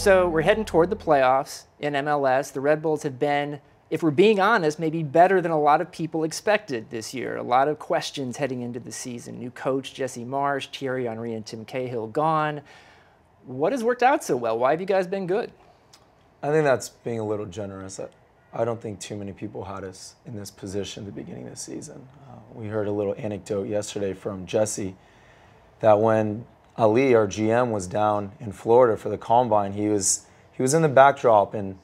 So we're heading toward the playoffs in MLS. The Red Bulls have been, if we're being honest, maybe better than a lot of people expected this year. A lot of questions heading into the season. New coach Jesse Marsch, Thierry Henry and Tim Cahill gone. What has worked out so well? Why have you guys been good? I think that's being a little generous. I don't think too many people had us in this position at the beginning of the season. We heard a little anecdote yesterday from Jesse that when Ali, our GM, was down in Florida for the Combine, he was in the backdrop and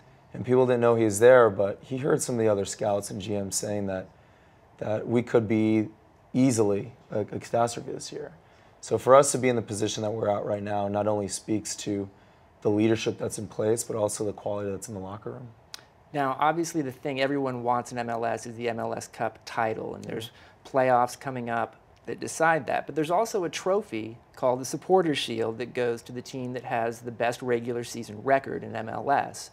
people didn't know he was there, but he heard some of the other scouts and GMs saying that we could be easily a catastrophe this year. So for us to be in the position that we're at right now not only speaks to the leadership that's in place, but also the quality that's in the locker room. Now, obviously the thing everyone wants in MLS is the MLS Cup title, and there's playoffs coming up that decide that. But there's also a trophy called the Supporters Shield that goes to the team that has the best regular season record in MLS.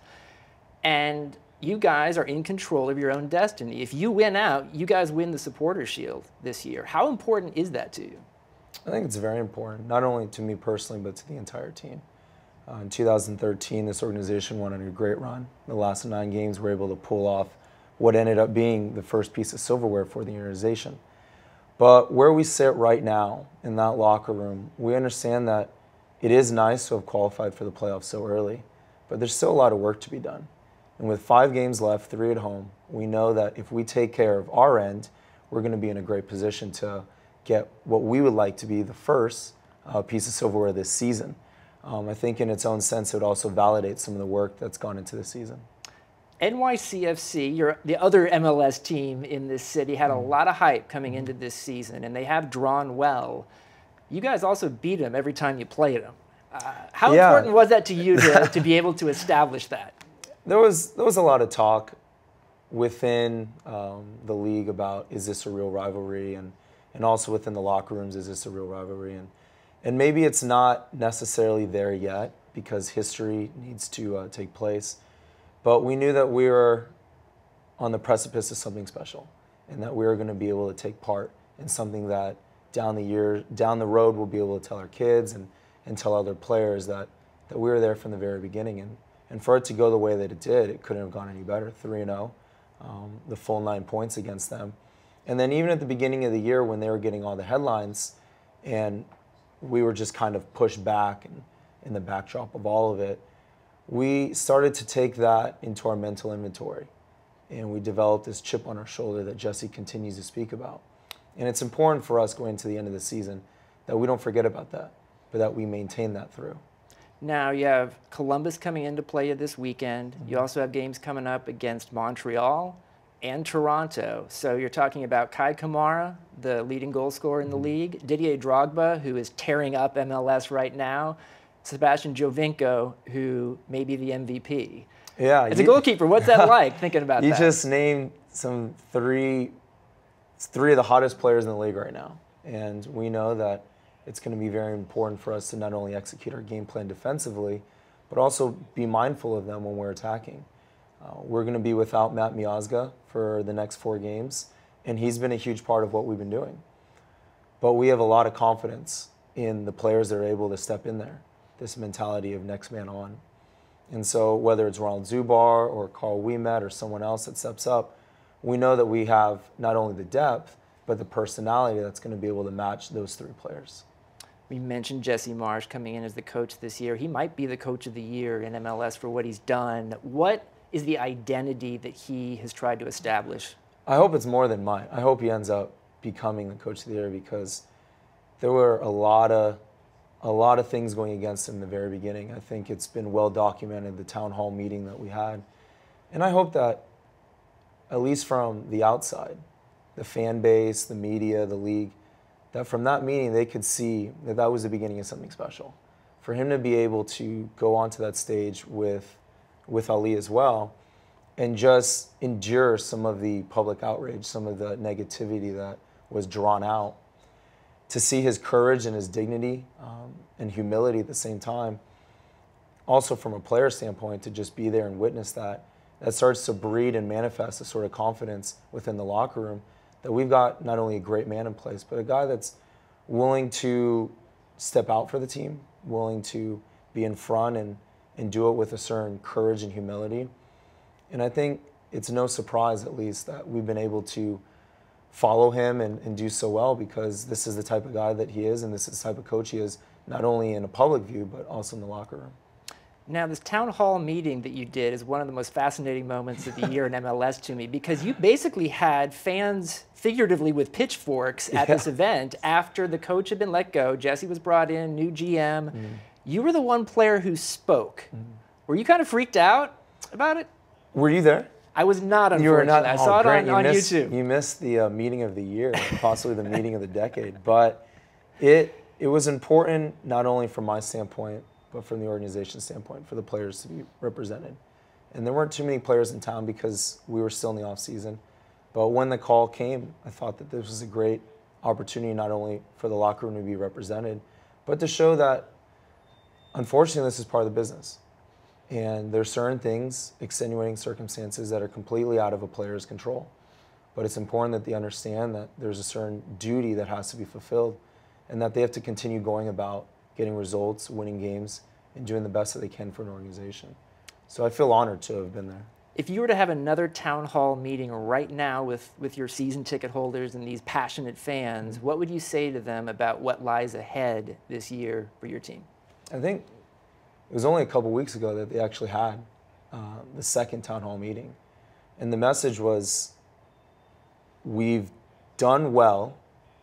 And you guys are in control of your own destiny. If you win out, you guys win the Supporters Shield this year. How important is that to you? I think it's very important, not only to me personally, but to the entire team. In 2013, this organization went on a great run. The last 9 games were able to pull off what ended up being the first piece of silverware for the organization. But where we sit right now in that locker room, we understand that it is nice to have qualified for the playoffs so early, but there's still a lot of work to be done. And with 5 games left, 3 at home, we know that if we take care of our end, we're going to be in a great position to get what we would like to be the first piece of silverware this season. I think in its own sense, it would also validate some of the work that's gone into the season. NYCFC, the other MLS team in this city, had a lot of hype coming into this season, and they have drawn well. You guys also beat them every time you played them. How important was that to you to be able to establish that? There was a lot of talk within the league about, is this a real rivalry, and also within the locker rooms, is this a real rivalry? And maybe it's not necessarily there yet because history needs to take place. But we knew that we were on the precipice of something special and that we were going to be able to take part in something that down the road we'll be able to tell our kids and tell other players that we were there from the very beginning. And for it to go the way that it did, it couldn't have gone any better. 3-0, the full 9 points against them. And then even at the beginning of the year when they were getting all the headlines and we were just kind of pushed back and in the backdrop of all of it, we started to take that into our mental inventory. And we developed this chip on our shoulder that Jesse continues to speak about. And it's important for us going to the end of the season that we don't forget about that, but that we maintain that through. Now you have Columbus coming into play this weekend. You also have games coming up against Montreal and Toronto. So you're talking about Kai Kamara, the leading goal scorer in the league, Didier Drogba, who is tearing up MLS right now, Sebastian Giovinco, who may be the MVP. Yeah, as a goalkeeper, what's that like, thinking about that? You just named some three of the hottest players in the league right now. And we know that it's going to be very important for us to not only execute our game plan defensively, but also be mindful of them when we're attacking. We're going to be without Matt Miazga for the next 4 games, and he's been a huge part of what we've been doing. But we have a lot of confidence in the players that are able to step in there, this mentality of next man on. And so whether it's Ronald Zubar or Carl Wiemet or someone else that steps up, we know that we have not only the depth, but the personality that's going to be able to match those 3 players. We mentioned Jesse Marsch coming in as the coach this year. He might be the coach of the year in MLS for what he's done. What is the identity that he has tried to establish? I hope it's more than mine. I hope he ends up becoming the coach of the year because there were a lot of things going against him in the very beginning. I think it's been well documented, the town hall meeting that we had. And I hope that, at least from the outside, the fan base, the media, the league, that from that meeting they could see that that was the beginning of something special. For him to be able to go onto that stage with Ali as well and just endure some of the public outrage, some of the negativity that was drawn out, to see his courage and his dignity and humility at the same time, also from a player standpoint, to just be there and witness that starts to breed and manifest a sort of confidence within the locker room that we've got not only a great man in place, but a guy that's willing to step out for the team, willing to be in front and and do it with a certain courage and humility. And I think it's no surprise, at least, that we've been able to follow him and do so well, because this is the type of guy that he is, and this is the type of coach he is, not only in a public view, but also in the locker room. Now, this town hall meeting that you did is one of the most fascinating moments of the year in MLS to me, because you basically had fans figuratively with pitchforks at this event after the coach had been let go. Jesse was brought in, new GM. You were the one player who spoke. Were you kind of freaked out about it? Were you there? I was not, unfortunately. You were not. I saw it Grant, on YouTube. You missed the meeting of the year, possibly the meeting of the decade. But it was important, not only from my standpoint, but from the organization standpoint, for the players to be represented. And there weren't too many players in town because we were still in the off season. But when the call came, I thought that this was a great opportunity, not only for the locker room to be represented, but to show that, unfortunately, this is part of the business. And there's certain things, extenuating circumstances, that are completely out of a player's control. But it's important that they understand that there's a certain duty that has to be fulfilled, and that they have to continue going about getting results, winning games, and doing the best that they can for an organization. So I feel honored to have been there. If you were to have another town hall meeting right now with your season ticket holders and these passionate fans, what would you say to them about what lies ahead this year for your team? I think it was only a couple weeks ago that they actually had the second town hall meeting. And the message was, we've done well,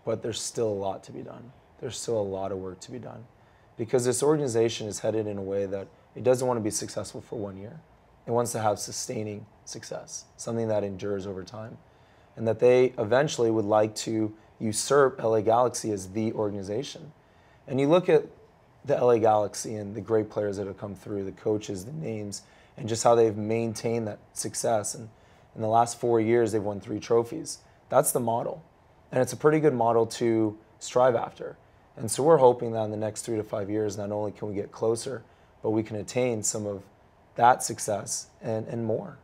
but there's still a lot to be done. There's still a lot of work to be done. Because this organization is headed in a way that it doesn't want to be successful for 1 year. It wants to have sustaining success, something that endures over time. And that they eventually would like to usurp LA Galaxy as the organization. And you look at the LA Galaxy and the great players that have come through, the coaches, the names, and just how they've maintained that success. And in the last 4 years, they've won 3 trophies. That's the model. And it's a pretty good model to strive after. And so we're hoping that in the next 3 to 5 years, not only can we get closer, but we can attain some of that success and more.